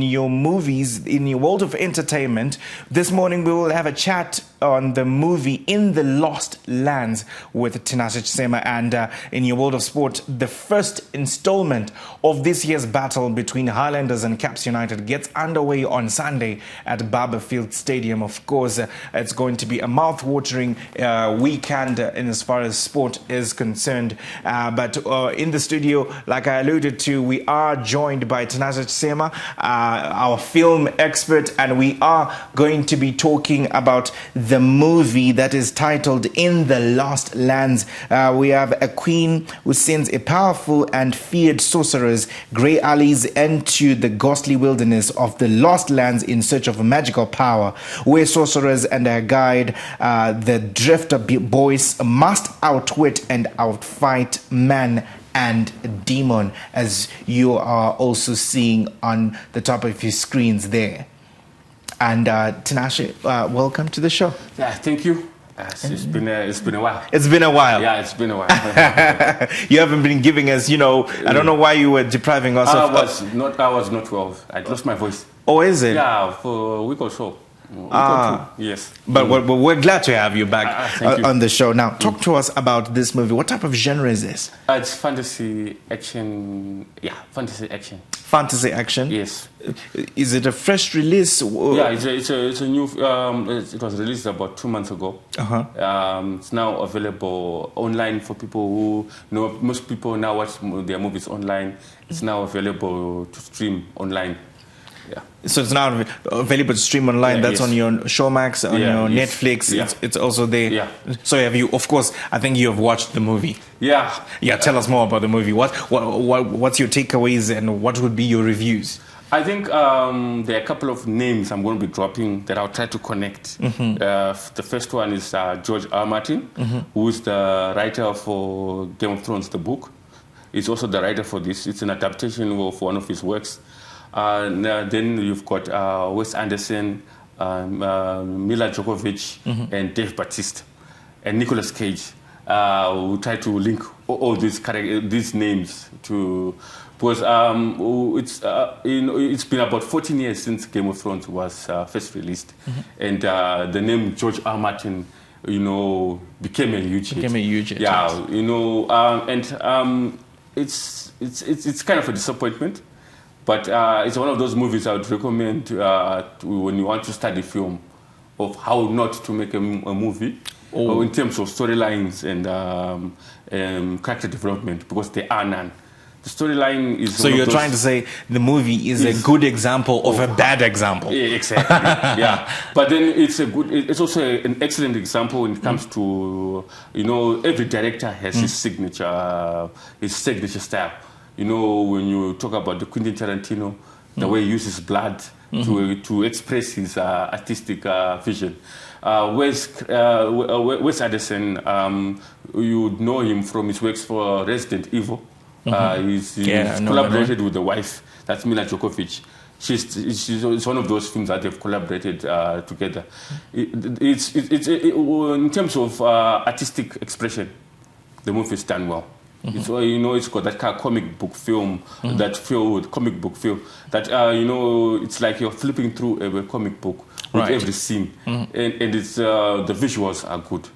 in your movies, in your world of entertainment. This morning we will have a chat on the movie In the Lost Lands with Tinashe Kusema, and in your world of sport, the first installment of this year's battle between Highlanders and Caps United gets underway on Sunday at Barberfield Stadium. Of course, it's going to be a mouth-watering weekend in as far as sport is concerned. But in the studio, like I alluded to, we are joined by Tinashe Kusema, our film expert, and we are going to be talking about the movie that is titled In the Lost Lands. We have a queen who sends a powerful and feared sorcerers, Grey Alleys, into the ghostly wilderness of the Lost Lands in search of magical power, where sorcerers and their guide, the Drifter boys, must outwit and outfight man and demon, as you are also seeing on the top of your screens there. And Tinashe, welcome to the show. Yeah, thank you. It's been a while. It's been a while. Yeah, it's been a while. You haven't been giving us, I don't know why you were depriving us of... I was not well. I lost my voice. Oh, is it? Yeah, for a week or so. Yes. But we're glad to have you back on the show. Now, talk to us about this movie. What type of genre is this? It's fantasy action. Yeah, fantasy action. Fantasy action? Yes. Is it a fresh release? Yeah, it's a new... it was released about 2 months ago. It's now available online for people who... most people now watch their movies online. It's now available to stream online. Yeah. So it's now available to stream online. That's on your Showmax, on your Netflix. Yeah. It's also there. Yeah. So have you? Of course, I think you have watched the movie. Yeah. Yeah. Tell us more about the movie. What's your takeaways and what would be your reviews? I think there are a couple of names I'm going to be dropping that I'll try to connect. The first one is George R. Martin, who is the writer for Game of Thrones, the book. He's also the writer for this. It's an adaptation of one of his works. Then you've got Wes Anderson, Mila Djokovic, and Dave Bautista, and Nicolas Cage. We try to link all these names to, because it's been about 14 years since Game of Thrones was first released, and the name George R. Martin, became a huge hit. Yeah, and it's kind of a disappointment. But it's one of those movies I would recommend when you want to study film, of how not to make a movie, in terms of storylines and character development, because there are none. The storyline is... So you're trying to say the movie is a good example of a bad example. Yeah, exactly. Yeah. But then it's also an excellent example when it comes to, every director has his signature style. When you talk about the Quentin Tarantino, the way he uses blood to express his artistic vision. Wes Anderson, you would know him from his works for Resident Evil. He's collaborated with the wife, that's Mila Djokovic. It's one of those films that they've collaborated together. It's in terms of artistic expression, the movie is done well. It's got that kind of comic book film, that comic book feel that it's like you're flipping through a comic book with every scene, and it's the visuals are good.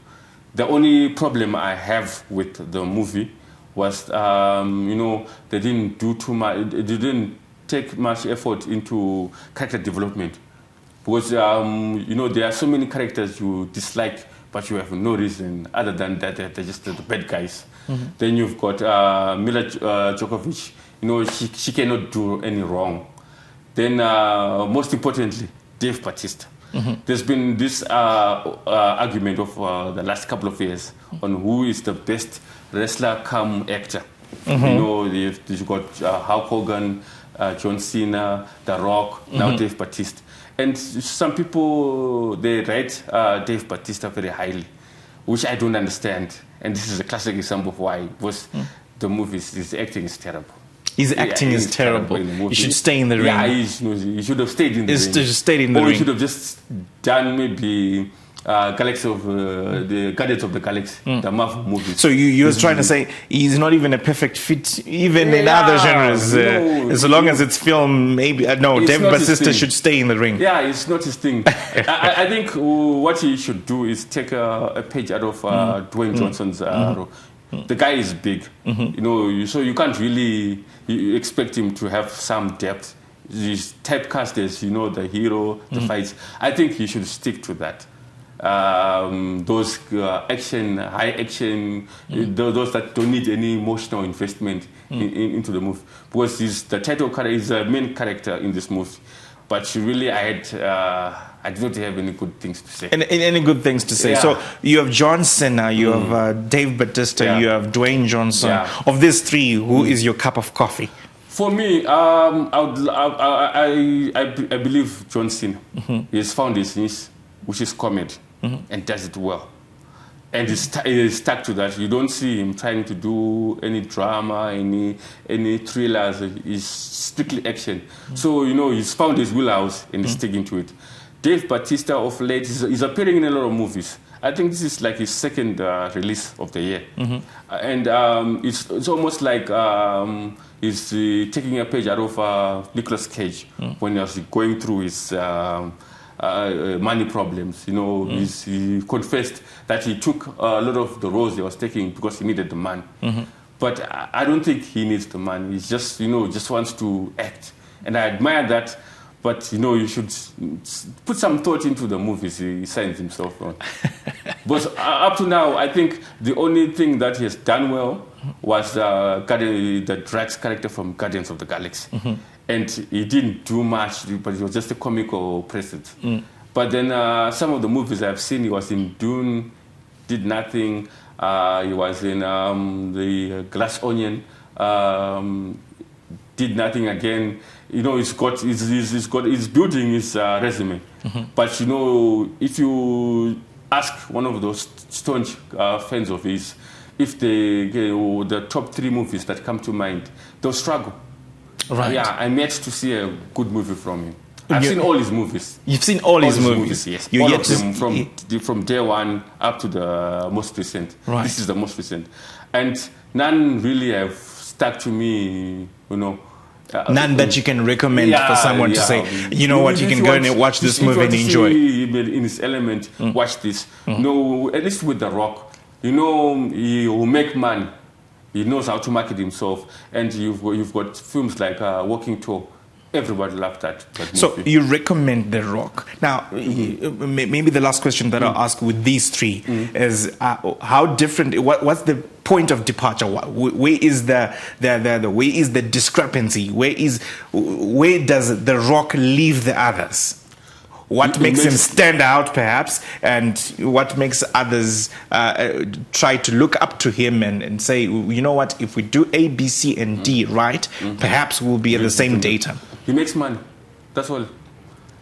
The only problem I have with the movie was they didn't do too much. They didn't take much effort into character development, because there are so many characters you dislike, but you have no reason other than that they're just the bad guys. Then you've got Mila Djokovic. She cannot do any wrong. Then, most importantly, Dave Bautista. There's been this argument of the last couple of years on who is the best wrestler come actor. You've got Hulk Hogan, John Cena, The Rock, now Dave Bautista. And some people, they rate Dave Bautista very highly, which I don't understand. And this is a classic example of why, because the movie, his acting is terrible. His acting is terrible. He should stay in the ring. Yeah, he should have stayed in the ring. Stayed in the ring. Or he should have just done maybe Galaxy of the Guardians of the Galaxy, the Marvel movies. So you're trying to say he's not even a perfect fit, even in other genres. As long as it's film, maybe no. Dave Bautista should stay in the ring. Yeah, it's not his thing. I think what he should do is take a page out of Dwayne Johnson's role. The guy is big, so you can't really expect him to have some depth. He's typecast as the hero, the fights. I think he should stick to that. Those action, high action, those that don't need any emotional investment into the movie, because he's the title character, is the main character in this movie. But really, I didn't have any good things to say. Any good things to say? Yeah. So you have John Cena, you have Dave Bautista, you have Dwayne Johnson. Yeah. Of these three, who is your cup of coffee? For me, I believe John Cena. He's found his niche, which is comedy, and does it well. And he's stuck to that. You don't see him trying to do any drama, any thrillers. He's strictly action. So, he's found his wheelhouse and he's sticking to it. Dave Bautista of late is appearing in a lot of movies. I think this is like his second release of the year. And it's almost like he's taking a page out of Nicolas Cage when he was going through his money problems. He confessed that he took a lot of the roles he was taking because he needed the money. But I don't think he needs the money. He just wants to act. And I admire that. But, you should put some thought into the movies he signs himself on. But up to now, I think the only thing that he has done well was the Drax character from Guardians of the Galaxy. And he didn't do much, but he was just a comical presence. But then some of the movies I've seen, he was in Dune, did nothing. He was in the Glass Onion, did nothing again. He's building his resume. But if you ask one of those staunch fans of his, if the top 3 movies that come to mind, they'll struggle. Right. Yeah, I'm yet to see a good movie from him. I've seen all his movies. You've seen all his movies? Yes. All of them from day one up to the most recent. Right. This is the most recent. And none really have stuck to me, none that you can recommend for someone to say, you can go and watch this movie and enjoy. In his element, watch this. No, at least with The Rock, he will make money. He knows how to market himself, and you've got films like Walking Tall. Everybody loved that movie. So you recommend The Rock. Now, maybe the last question that I'll ask with these three is how different? What's the point of departure? Where is the where is the discrepancy? Where does The Rock leave the others? What makes him stand out, perhaps, and what makes others try to look up to him and say, you know what, if we do A, B, C, and D right, perhaps we'll be at the same data. He makes money. That's all.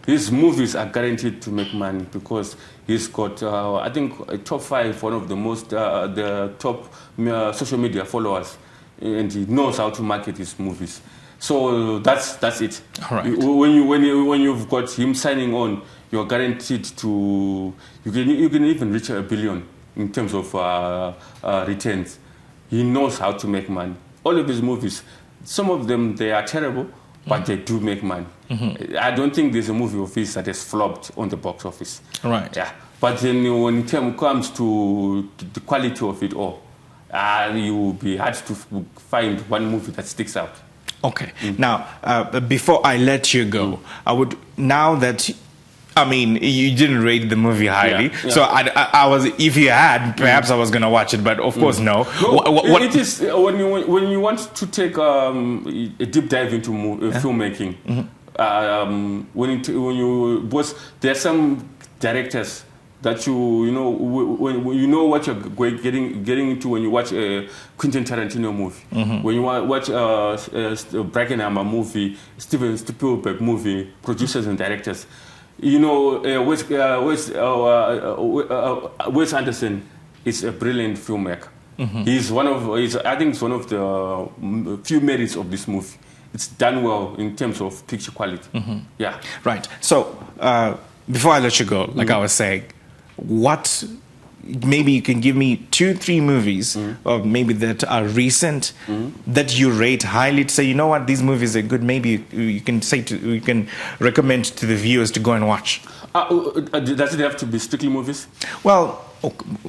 His movies are guaranteed to make money because he's got, I think, a top 5, one of the top social media followers, and he knows how to market his movies. So that's it. All right. When you've got him signing on, you're guaranteed to you can even reach $1 billion in terms of returns. He knows how to make money. All of his movies, some of them they are terrible, but they do make money. I don't think there's a movie of his that has flopped on the box office. Right. Yeah. But then when it comes to the quality of it all, you will be hard to find one movie that sticks out. Okay. Now, before I let you go, I would, now that, you didn't rate the movie highly, so I was, if you had, perhaps I was going to watch it, but of course, no. It is, when you want to take a deep dive into filmmaking, because there are some directors that when you know what you're getting into when you watch a Quentin Tarantino movie, when you watch a Brackenhammer movie, Steven Spielberg movie, producers and directors, Wes Anderson is a brilliant filmmaker. I think it's one of the few merits of this movie. It's done well in terms of picture quality. Yeah. Right. So before I let you go, like I was saying, what, maybe you can give me 2-3 movies, or maybe that are recent, that you rate highly, to say, you know what, these movies are good. Maybe you can you can recommend to the viewers to go and watch. Does it have to be strictly movies? Well,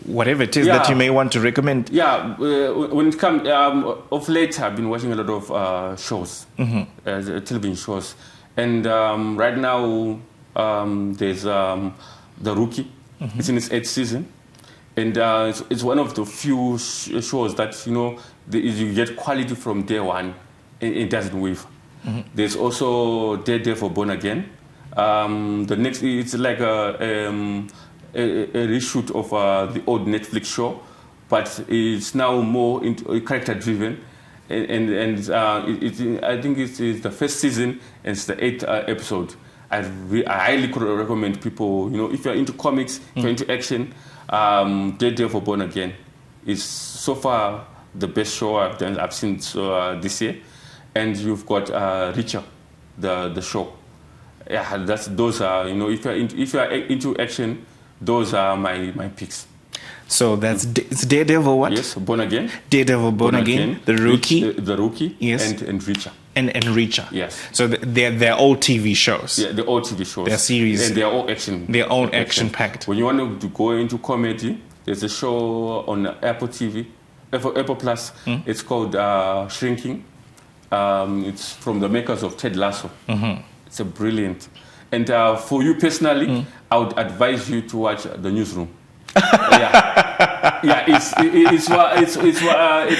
whatever it is that you may want to recommend. Yeah, when it comes, of late, I've been watching a lot of shows, television shows. And right now, there's The Rookie. It's in its 8th season. And it's one of the few shows that, you know, you get quality from day one. It doesn't waver. There's also Daredevil Born Again. The next, it's like a reshoot of the old Netflix show, but it's now more into character driven, and I think it's the first season and it's the 8th episode. I highly recommend people, you know, if you're into comics, if you're into action, Daredevil Born Again is so far the best show I've seen this year. And you've got Reacher, the show. Yeah, those are, you know, if you're into action, those are my picks. So it's Daredevil what? Yes, Born Again. Daredevil Born Again. The Rookie. The Rookie. Yes. And Reacher. And Reacher. Yes. So they're all TV shows. Yeah, they're all TV shows. They're series. And they're all action. They're all action packed. When you want to go into comedy, there's a show on Apple TV, Apple Plus. It's called Shrinking. It's from the makers of Ted Lasso. It's a brilliant. And for you personally, I would advise you to watch The Newsroom. It's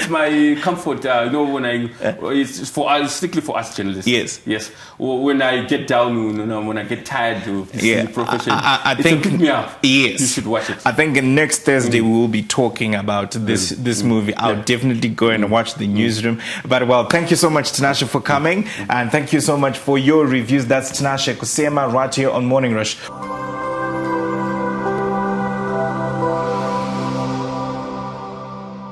my comfort. You know, when it's strictly for us journalists. Yes. When I get down, you know, when I get tired of this profession, I think pick me up. Yes, you should watch it. I think next Thursday we will be talking about this movie. I'll definitely go and watch The Newsroom. But well, thank you so much, Tinashe, for coming, and thank you so much for your reviews. That's Tinashe Kusema right here on Morning Rush.